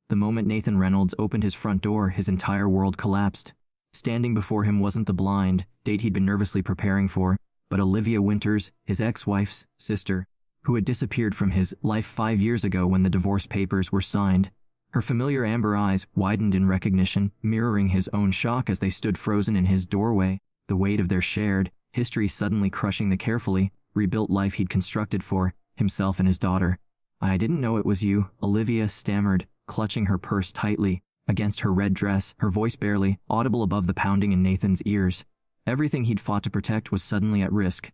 The moment Nathan Reynolds opened his front door, his entire world collapsed. Standing before him wasn't the blind date he'd been nervously preparing for, but Olivia Winters, his ex-wife's sister, who had disappeared from his life 5 years ago when the divorce papers were signed. Her familiar amber eyes widened in recognition, mirroring his own shock as they stood frozen in his doorway, the weight of their shared history suddenly crushing the carefully rebuilt life he'd constructed for himself and his daughter. "I didn't know it was you," Olivia stammered, clutching her purse tightly against her red dress, her voice barely audible above the pounding in Nathan's ears. Everything he'd fought to protect was suddenly at risk.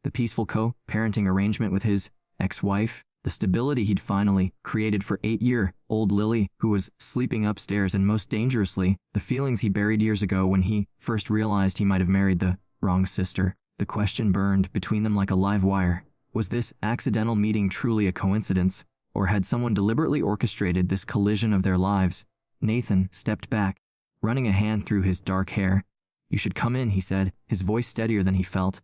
The peaceful co-parenting arrangement with his ex-wife, the stability he'd finally created for 8-year-old Lily, who was sleeping upstairs, and most dangerously, the feelings he buried years ago when he first realized he might have married the wrong sister. The question burned between them like a live wire. Was this accidental meeting truly a coincidence, or had someone deliberately orchestrated this collision of their lives? Nathan stepped back, running a hand through his dark hair. "You should come in," he said, his voice steadier than he felt.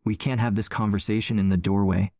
"We can't have this conversation in the doorway."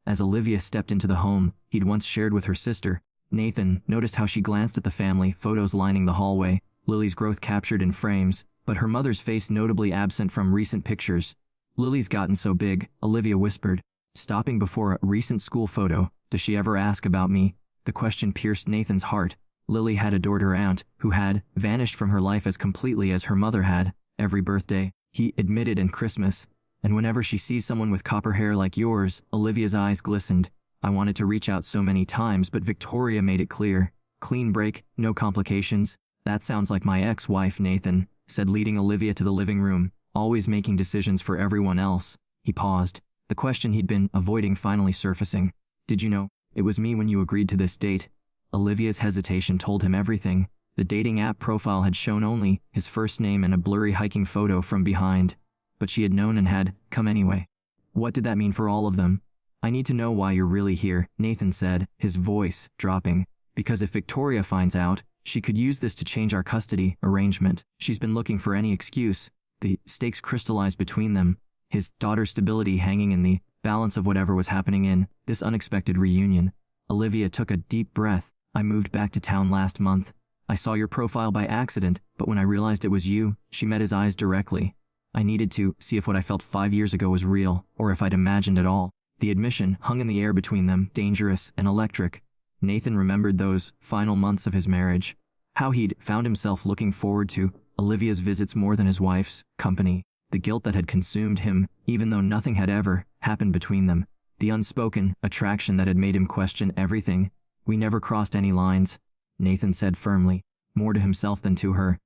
As Olivia stepped into the home he'd once shared with her sister, Nathan noticed how she glanced at the family photos lining the hallway, Lily's growth captured in frames, but her mother's face notably absent from recent pictures. "Lily's gotten so big," Olivia whispered, stopping before a recent school photo. "Does she ever ask about me?" The question pierced Nathan's heart. Lily had adored her aunt, who had vanished from her life as completely as her mother had. Every birthday, he admitted, and Christmas. "And whenever she sees someone with copper hair like yours," Olivia's eyes glistened. "I wanted to reach out so many times, but Victoria made it clear. Clean break, no complications." "That sounds like my ex-wife," Nathan said, leading Olivia to the living room, "always making decisions for everyone else." He paused, the question he'd been avoiding finally surfacing. "Did you know it was me when you agreed to this date?" Olivia's hesitation told him everything. The dating app profile had shown only his first name and a blurry hiking photo from behind. But she had known and had come anyway. What did that mean for all of them? "I need to know why you're really here," Nathan said, his voice dropping. "Because if Victoria finds out, she could use this to change our custody arrangement. She's been looking for any excuse." The stakes crystallized between them, his daughter's stability hanging in the balance of whatever was happening in this unexpected reunion. Olivia took a deep breath. "I moved back to town last month. I saw your profile by accident, but when I realized it was you," she met his eyes directly. "I needed to see if what I felt 5 years ago was real, or if I'd imagined it all." The admission hung in the air between them, dangerous and electric. Nathan remembered those final months of his marriage. How he'd found himself looking forward to Olivia's visits more than his wife's company. The guilt that had consumed him, even though nothing had ever happened between them. The unspoken attraction that had made him question everything. "We never crossed any lines," Nathan said firmly, more to himself than to her.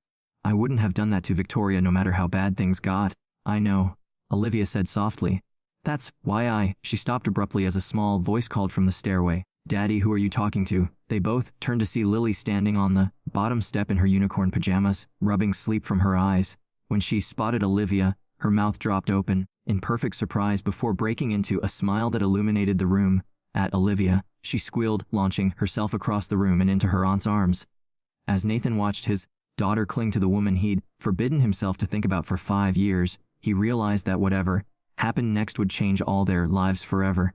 "I wouldn't have done that to Victoria no matter how bad things got." "I know," Olivia said softly. "That's why She stopped abruptly as a small voice called from the stairway. "Daddy, who are you talking to?" They both turned to see Lily standing on the bottom step in her unicorn pajamas, rubbing sleep from her eyes. When she spotted Olivia, her mouth dropped open in perfect surprise before breaking into a smile that illuminated the room. At Olivia, she squealed, launching herself across the room and into her aunt's arms. As Nathan watched his daughter cling to the woman he'd forbidden himself to think about for 5 years, he realized that whatever happened next would change all their lives forever.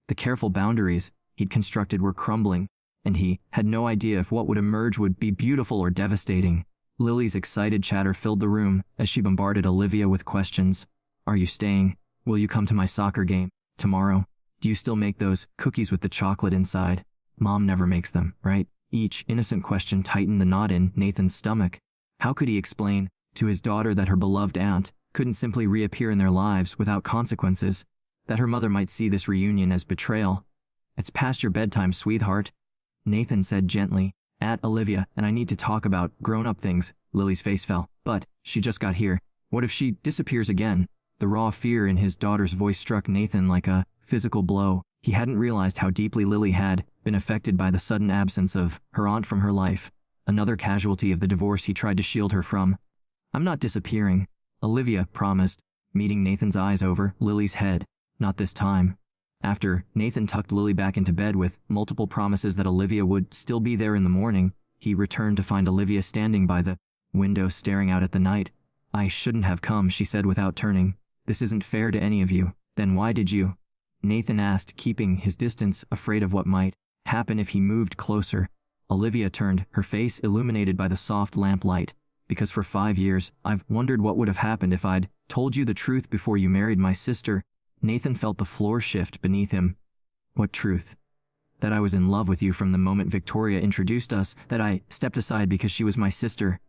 The careful boundaries he'd constructed were crumbling, and he had no idea if what would emerge would be beautiful or devastating. Lily's excited chatter filled the room as she bombarded Olivia with questions. "Are you staying? Will you come to my soccer game tomorrow? Do you still make those cookies with the chocolate inside? Mom never makes them, right?" Each innocent question tightened the knot in Nathan's stomach. How could he explain to his daughter that her beloved aunt couldn't simply reappear in their lives without consequences? That her mother might see this reunion as betrayal? "It's past your bedtime, sweetheart," Nathan said gently. "At Olivia, and I need to talk about grown-up things." Lily's face fell. "But she just got here. What if she disappears again?" The raw fear in his daughter's voice struck Nathan like a physical blow. He hadn't realized how deeply Lily had been affected by the sudden absence of her aunt from her life. Another casualty of the divorce he tried to shield her from. "I'm not disappearing," Olivia promised, meeting Nathan's eyes over Lily's head. "Not this time." After Nathan tucked Lily back into bed with multiple promises that Olivia would still be there in the morning, he returned to find Olivia standing by the window staring out at the night. "I shouldn't have come," she said without turning. "This isn't fair to any of you." "Then why did you?" Nathan asked, keeping his distance, afraid of what might happen if he moved closer. Olivia turned, her face illuminated by the soft lamplight. Because for 5 years, I've wondered what would have happened if I'd told you the truth before you married my sister. Nathan felt the floor shift beneath him. What truth? That I was in love with you from the moment Victoria introduced us, that I stepped aside because she was my sister.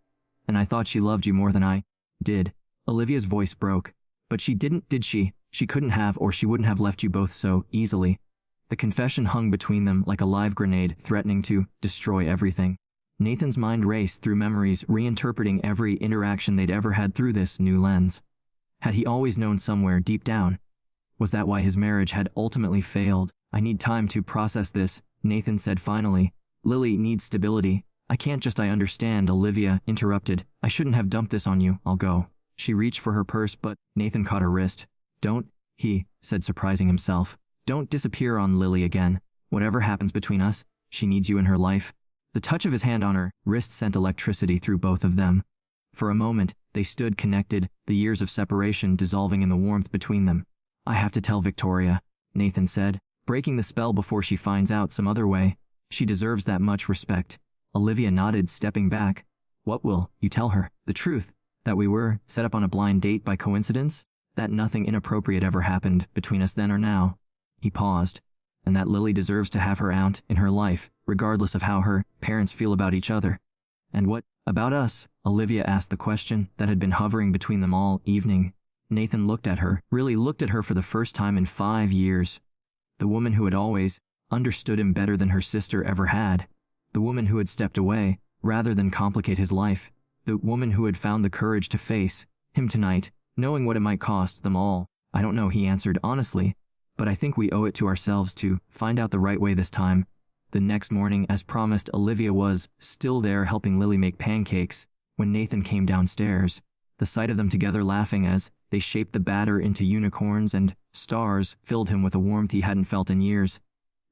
And I thought she loved you more than I did. Olivia's voice broke. But she didn't, did she? She couldn't have, or she wouldn't have left you both so easily. The confession hung between them like a live grenade, threatening to destroy everything. Nathan's mind raced through memories, reinterpreting every interaction they'd ever had through this new lens. Had he always known somewhere deep down? Was that why his marriage had ultimately failed? I need time to process this, Nathan said finally. Lily needs stability. I can't just. I understand, Olivia interrupted. I shouldn't have dumped this on you. I'll go. She reached for her purse, but Nathan caught her wrist. Don't, he said, surprising himself. Don't disappear on Lily again. Whatever happens between us, she needs you in her life. The touch of his hand on her wrist sent electricity through both of them. For a moment, they stood connected, the years of separation dissolving in the warmth between them. I have to tell Victoria, Nathan said, breaking the spell before she finds out some other way. She deserves that much respect. Olivia nodded, stepping back. What will you tell her? The truth? That we were set up on a blind date by coincidence? That nothing inappropriate ever happened between us then or now? He paused. And that Lily deserves to have her aunt in her life, regardless of how her parents feel about each other. And what about us? Olivia asked the question that had been hovering between them all evening. Nathan looked at her, really looked at her for the first time in 5 years. The woman who had always understood him better than her sister ever had. The woman who had stepped away, rather than complicate his life. The woman who had found the courage to face him tonight, knowing what it might cost them all. I don't know, he answered honestly, but I think we owe it to ourselves to find out the right way this time. The next morning, as promised, Olivia was still there helping Lily make pancakes when Nathan came downstairs. The sight of them together laughing as they shaped the batter into unicorns and stars filled him with a warmth he hadn't felt in years.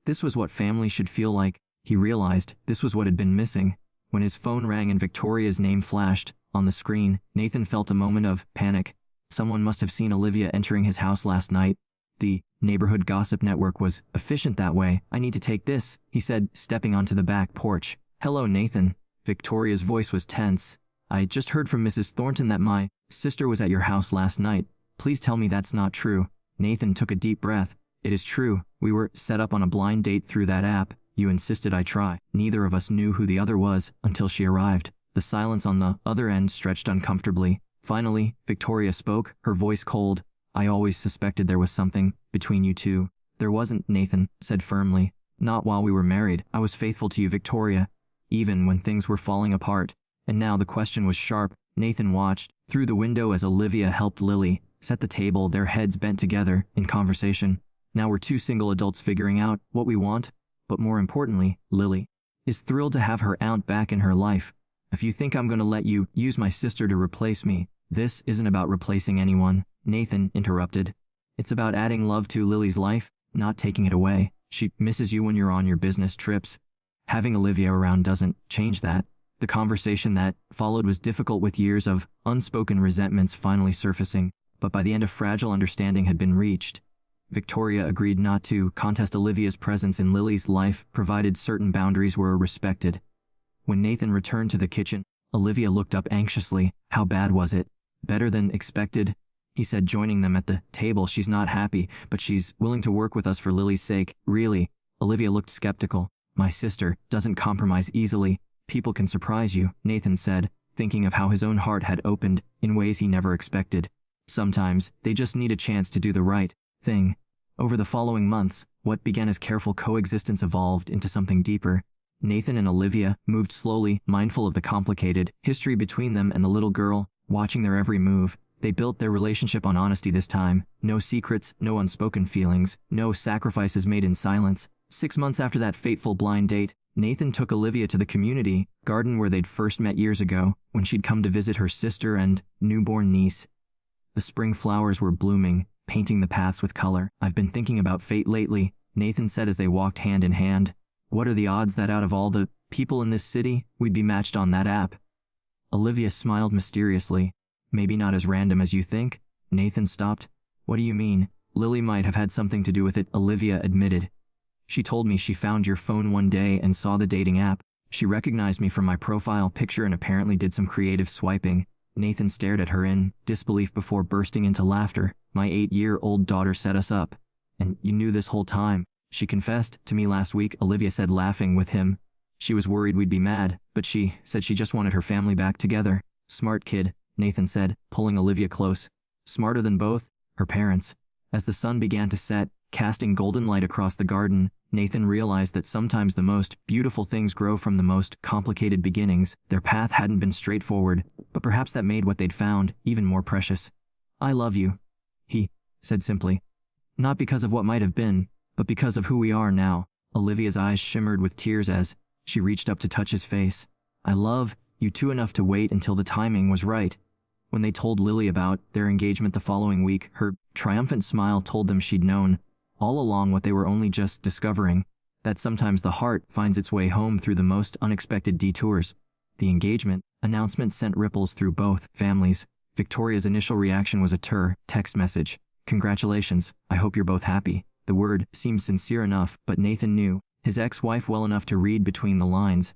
This was what family should feel like. He realized this was what had been missing. When his phone rang and Victoria's name flashed on the screen, Nathan felt a moment of panic. Someone must have seen Olivia entering his house last night. The neighborhood gossip network was efficient that way. I need to take this, he said, stepping onto the back porch. Hello, Nathan. Victoria's voice was tense. I just heard from Mrs. Thornton that my sister was at your house last night. Please tell me that's not true. Nathan took a deep breath. It is true. We were set up on a blind date through that app. You insisted I try. Neither of us knew who the other was until she arrived. The silence on the other end stretched uncomfortably. Finally, Victoria spoke, her voice cold. I always suspected there was something between you two. There wasn't, Nathan said firmly. Not while we were married. I was faithful to you, Victoria, even when things were falling apart. And now the question was sharp. Nathan watched through the window as Olivia helped Lily set the table, their heads bent together in conversation. Now we're two single adults figuring out what we want. But more importantly, Lily is thrilled to have her aunt back in her life. If you think I'm going to let you use my sister to replace me, this isn't about replacing anyone, Nathan interrupted. It's about adding love to Lily's life, not taking it away. She misses you when you're on your business trips. Having Olivia around doesn't change that. The conversation that followed was difficult, with years of unspoken resentments finally surfacing, but by the end a fragile understanding had been reached. Victoria agreed not to contest Olivia's presence in Lily's life, provided certain boundaries were respected. When Nathan returned to the kitchen, Olivia looked up anxiously. How bad was it? Better than expected, he said, joining them at the table. She's not happy, but she's willing to work with us for Lily's sake. Really? Olivia looked skeptical. My sister doesn't compromise easily. People can surprise you, Nathan said, thinking of how his own heart had opened in ways he never expected. Sometimes they just need a chance to do the right thing. Over the following months, what began as careful coexistence evolved into something deeper. Nathan and Olivia moved slowly, mindful of the complicated history between them and the little girl, watching their every move. They built their relationship on honesty this time. No secrets, no unspoken feelings, no sacrifices made in silence. 6 months after that fateful blind date, Nathan took Olivia to the community garden where they'd first met years ago, when she'd come to visit her sister and newborn niece. The spring flowers were blooming, painting the paths with color. I've been thinking about fate lately, Nathan said as they walked hand in hand. What are the odds that out of all the people in this city, we'd be matched on that app? Olivia smiled mysteriously. Maybe not as random as you think. Nathan stopped. What do you mean? Lily might have had something to do with it, Olivia admitted. She told me she found your phone one day and saw the dating app. She recognized me from my profile picture and apparently did some creative swiping. Nathan stared at her in disbelief before bursting into laughter. My 8-year-old daughter set us up. And you knew this whole time. She confessed to me last week, Olivia said, laughing with him. She was worried we'd be mad, but she said she just wanted her family back together. Smart kid, Nathan said, pulling Olivia close. Smarter than both her parents. As the sun began to set, casting golden light across the garden, Nathan realized that sometimes the most beautiful things grow from the most complicated beginnings. Their path hadn't been straightforward, but perhaps that made what they'd found even more precious. I love you, he said simply. Not because of what might have been, but because of who we are now. Olivia's eyes shimmered with tears as she reached up to touch his face. I love you too enough to wait until the timing was right. When they told Lily about their engagement the following week, her triumphant smile told them she'd known all along what they were only just discovering, that sometimes the heart finds its way home through the most unexpected detours. The engagement announcement sent ripples through both families. Victoria's initial reaction was a text message. Congratulations, I hope you're both happy. The word seemed sincere enough, but Nathan knew his ex-wife well enough to read between the lines.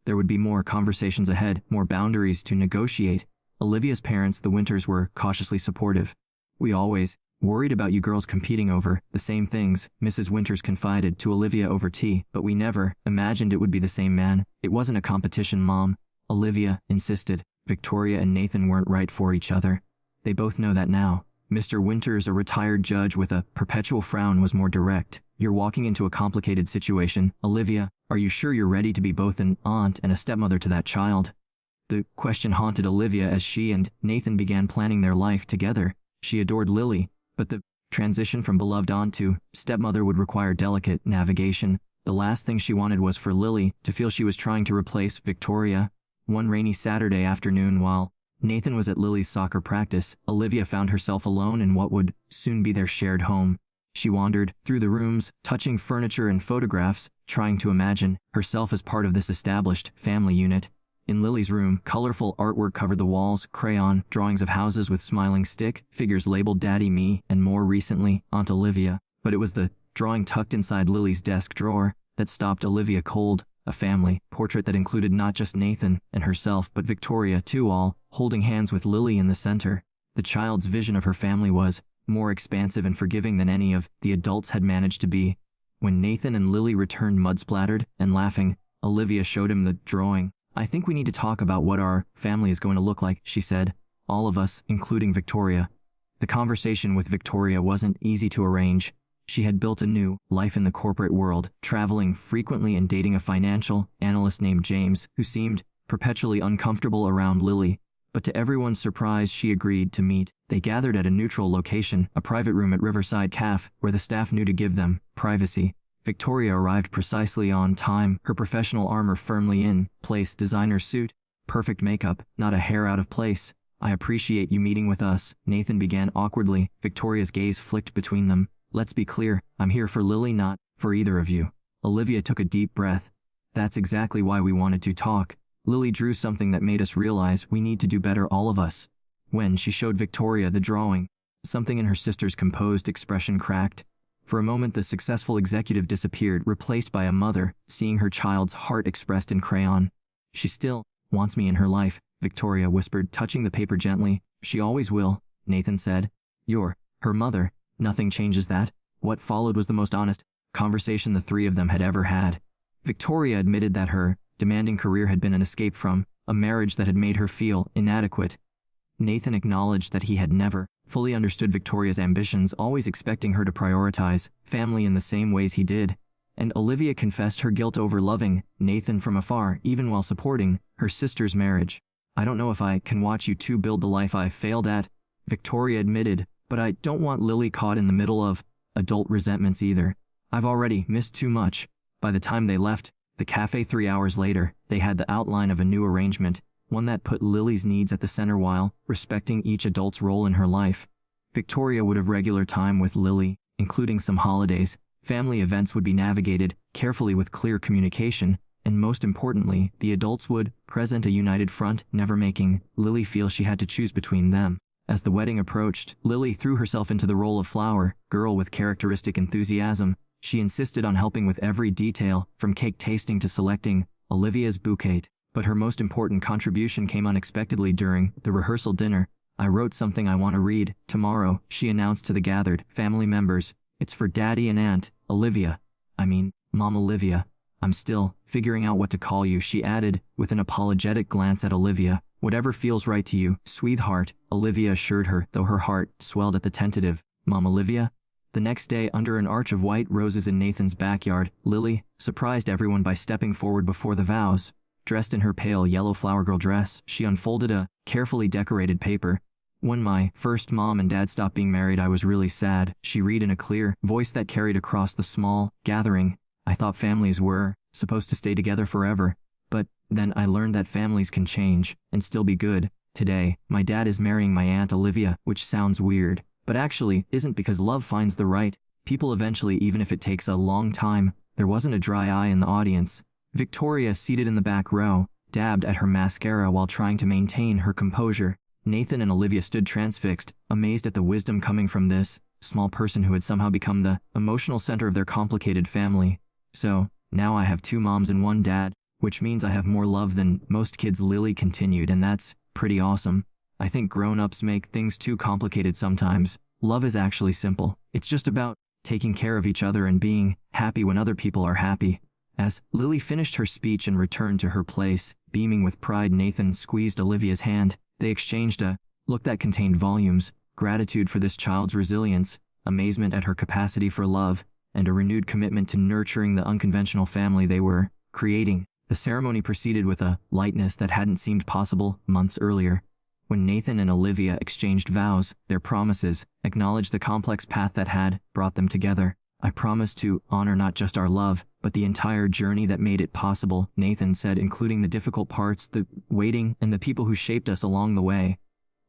There would be more conversations ahead, more boundaries to negotiate. Olivia's parents, the Winters, were cautiously supportive. We always worried about you girls competing over the same things, Mrs. Winters confided to Olivia over tea, but we never imagined it would be the same man. It wasn't a competition, Mom, Olivia insisted. Victoria and Nathan weren't right for each other. They both know that now. Mr. Winters, a retired judge with a perpetual frown, was more direct. You're walking into a complicated situation. Olivia, are you sure you're ready to be both an aunt and a stepmother to that child? The question haunted Olivia as she and Nathan began planning their life together. She adored Lily, but the transition from beloved aunt to stepmother would require delicate navigation. The last thing she wanted was for Lily to feel she was trying to replace Victoria. One rainy Saturday afternoon, while Nathan was at Lily's soccer practice, Olivia found herself alone in what would soon be their shared home. She wandered through the rooms, touching furniture and photographs, trying to imagine herself as part of this established family unit. In Lily's room, colorful artwork covered the walls, crayon drawings of houses with smiling stick figures labeled Daddy, Me, and more recently, Aunt Olivia. But it was the drawing tucked inside Lily's desk drawer that stopped Olivia cold. A family portrait that included not just Nathan and herself, but Victoria too, all holding hands with Lily in the center. The child's vision of her family was more expansive and forgiving than any of the adults had managed to be. When Nathan and Lily returned mud-splattered and laughing, Olivia showed him the drawing. I think we need to talk about what our family is going to look like, she said. All of us, including Victoria. The conversation with Victoria wasn't easy to arrange. She had built a new life in the corporate world, traveling frequently and dating a financial analyst named James, who seemed perpetually uncomfortable around Lily. But to everyone's surprise, she agreed to meet. They gathered at a neutral location, a private room at Riverside Cafe, where the staff knew to give them privacy. Victoria arrived precisely on time, her professional armor firmly in place, designer suit, perfect makeup, not a hair out of place. I appreciate you meeting with us, Nathan began awkwardly. Victoria's gaze flicked between them. Let's be clear, I'm here for Lily, not for either of you. Olivia took a deep breath. That's exactly why we wanted to talk. Lily drew something that made us realize we need to do better, all of us. When she showed Victoria the drawing, something in her sister's composed expression cracked. For a moment, the successful executive disappeared, replaced by a mother, seeing her child's heart expressed in crayon. She still wants me in her life, Victoria whispered, touching the paper gently. She always will, Nathan said. You're her mother. Nothing changes that. What followed was the most honest conversation the three of them had ever had. Victoria admitted that her demanding career had been an escape from a marriage that had made her feel inadequate. Nathan acknowledged that he had never fully understood Victoria's ambitions, always expecting her to prioritize family in the same ways he did. And Olivia confessed her guilt over loving Nathan from afar, even while supporting her sister's marriage. I don't know if I can watch you two build the life I failed at, Victoria admitted, but I don't want Lily caught in the middle of adult resentments either. I've already missed too much. By the time they left the cafe 3 hours later, they had the outline of a new arrangement, one that put Lily's needs at the center while respecting each adult's role in her life. Victoria would have regular time with Lily, including some holidays. Family events would be navigated carefully with clear communication, and most importantly, the adults would present a united front, never making Lily feel she had to choose between them. As the wedding approached, Lily threw herself into the role of flower girl with characteristic enthusiasm. She insisted on helping with every detail, from cake tasting to selecting Olivia's bouquet. But her most important contribution came unexpectedly during the rehearsal dinner. I wrote something I want to read tomorrow, she announced to the gathered family members. It's for Daddy and Aunt Olivia. Mom Olivia. I'm still figuring out what to call you, she added, with an apologetic glance at Olivia. Whatever feels right to you, sweetheart, Olivia assured her, though her heart swelled at the tentative. Mom Olivia? The next day, under an arch of white roses in Nathan's backyard, Lily surprised everyone by stepping forward before the vows. Dressed in her pale yellow flower girl dress, she unfolded a carefully decorated paper. When my first mom and dad stopped being married, I was really sad, she read in a clear voice that carried across the small gathering. I thought families were supposed to stay together forever. But then I learned that families can change and still be good. Today, my dad is marrying my Aunt Olivia, which sounds weird, but actually isn't, because love finds the right people eventually, even if it takes a long time. There wasn't a dry eye in the audience. Victoria, seated in the back row, dabbed at her mascara while trying to maintain her composure. Nathan and Olivia stood transfixed, amazed at the wisdom coming from this small person who had somehow become the emotional center of their complicated family. So, now I have 2 moms and 1 dad, which means I have more love than most kids, Lily continued, and that's pretty awesome. I think grown-ups make things too complicated sometimes. Love is actually simple. It's just about taking care of each other and being happy when other people are happy. As Lily finished her speech and returned to her place, beaming with pride, Nathan squeezed Olivia's hand. They exchanged a look that contained volumes: gratitude for this child's resilience, amazement at her capacity for love, and a renewed commitment to nurturing the unconventional family they were creating. The ceremony proceeded with a lightness that hadn't seemed possible months earlier. When Nathan and Olivia exchanged vows, their promises acknowledged the complex path that had brought them together. I promise to honor not just our love, but the entire journey that made it possible, Nathan said, including the difficult parts, the waiting, and the people who shaped us along the way.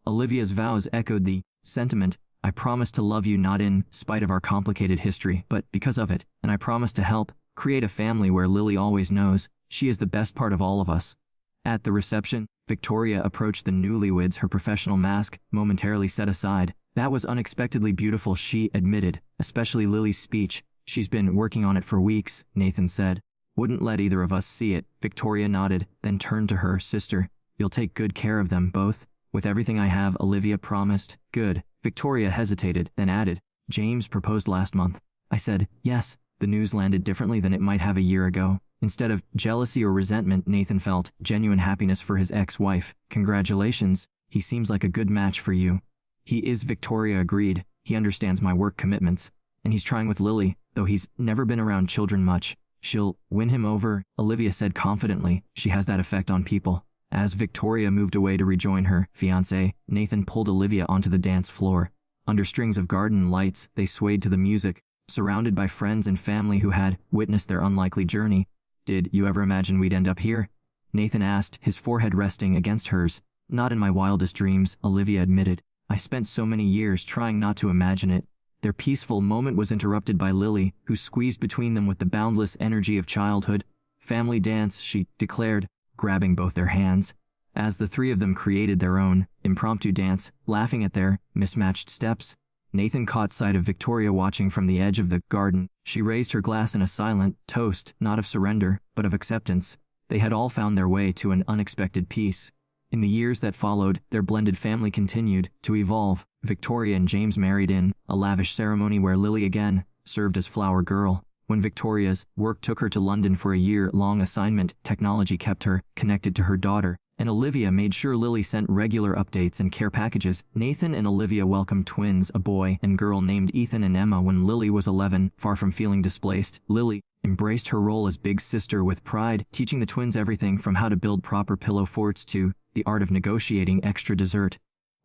Olivia's vows echoed the sentiment. I promise to love you not in spite of our complicated history, but because of it, and I promise to help create a family where Lily always knows she is the best part of all of us. At the reception, Victoria approached the newlyweds, her professional mask momentarily set aside. That was unexpectedly beautiful, she admitted, especially Lily's speech. She's been working on it for weeks, Nathan said. Wouldn't let either of us see it, Victoria nodded, then turned to her sister. You'll take good care of them both? With everything I have, Olivia promised. Good. Victoria hesitated, then added, James proposed last month. I said, yes. The news landed differently than it might have a year ago. Instead of jealousy or resentment, Nathan felt genuine happiness for his ex-wife. Congratulations. He seems like a good match for you. He is, Victoria agreed. He understands my work commitments. And he's trying with Lily, though he's never been around children much. She'll win him over, Olivia said confidently. She has that effect on people. As Victoria moved away to rejoin her fiancé, Nathan pulled Olivia onto the dance floor. Under strings of garden lights, they swayed to the music, surrounded by friends and family who had witnessed their unlikely journey. Did you ever imagine we'd end up here? Nathan asked, his forehead resting against hers. Not in my wildest dreams, Olivia admitted. I spent so many years trying not to imagine it. Their peaceful moment was interrupted by Lily, who squeezed between them with the boundless energy of childhood. Family dance, she declared, grabbing both their hands. As the 3 of them created their own impromptu dance, laughing at their mismatched steps, Nathan caught sight of Victoria watching from the edge of the garden. She raised her glass in a silent toast, not of surrender, but of acceptance. They had all found their way to an unexpected peace. In the years that followed, their blended family continued to evolve. Victoria and James married in a lavish ceremony where Lily again served as flower girl. When Victoria's work took her to London for a year-long assignment, technology kept her connected to her daughter, and Olivia made sure Lily sent regular updates and care packages. Nathan and Olivia welcomed twins, a boy and girl named Ethan and Emma, when Lily was 11. Far from feeling displaced, Lily embraced her role as big sister with pride, teaching the twins everything from how to build proper pillow forts to the art of negotiating extra dessert.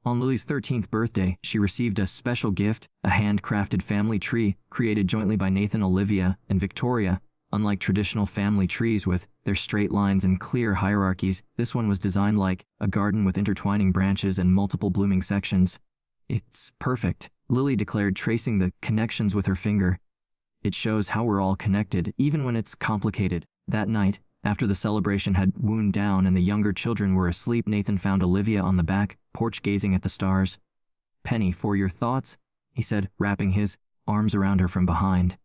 On Lily's 13th birthday, she received a special gift, a handcrafted family tree created jointly by Nathan, Olivia, and Victoria. Unlike traditional family trees with their straight lines and clear hierarchies, this one was designed like a garden with intertwining branches and multiple blooming sections. It's perfect, Lily declared, tracing the connections with her finger. It shows how we're all connected, even when it's complicated. That night, after the celebration had wound down and the younger children were asleep, Nathan found Olivia on the back porch gazing at the stars. Penny, for your thoughts? He said, wrapping his arms around her from behind.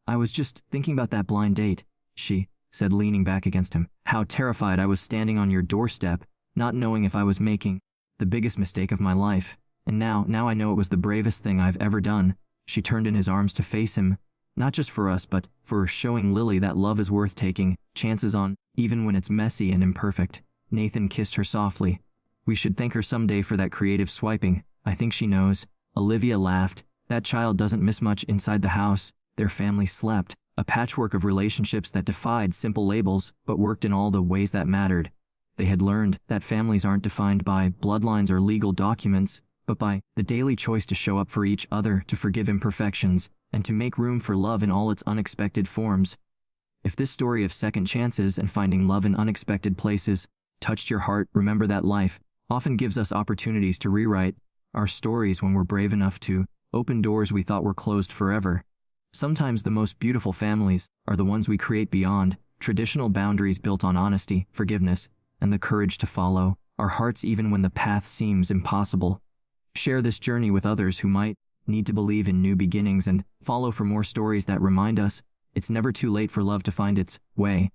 I was just thinking about that blind date, she said, leaning back against him. How terrified I was standing on your doorstep, not knowing if I was making the biggest mistake of my life. And now I know it was the bravest thing I've ever done. She turned in his arms to face him, not just for us but for showing Lily that love is worth taking chances on, even when it's messy and imperfect. Nathan kissed her softly. We should thank her someday for that creative swiping. I think she knows. Olivia laughed. That child doesn't miss much inside the house. Their family slept, a patchwork of relationships that defied simple labels but worked in all the ways that mattered. They had learned that families aren't defined by bloodlines or legal documents, but by the daily choice to show up for each other, to forgive imperfections, and to make room for love in all its unexpected forms. If this story of second chances and finding love in unexpected places touched your heart, remember that life often gives us opportunities to rewrite our stories when we're brave enough to open doors we thought were closed forever. Sometimes the most beautiful families are the ones we create beyond traditional boundaries, built on honesty, forgiveness, and the courage to follow our hearts even when the path seems impossible. Share this journey with others who might need to believe in new beginnings, and follow for more stories that remind us it's never too late for love to find its way.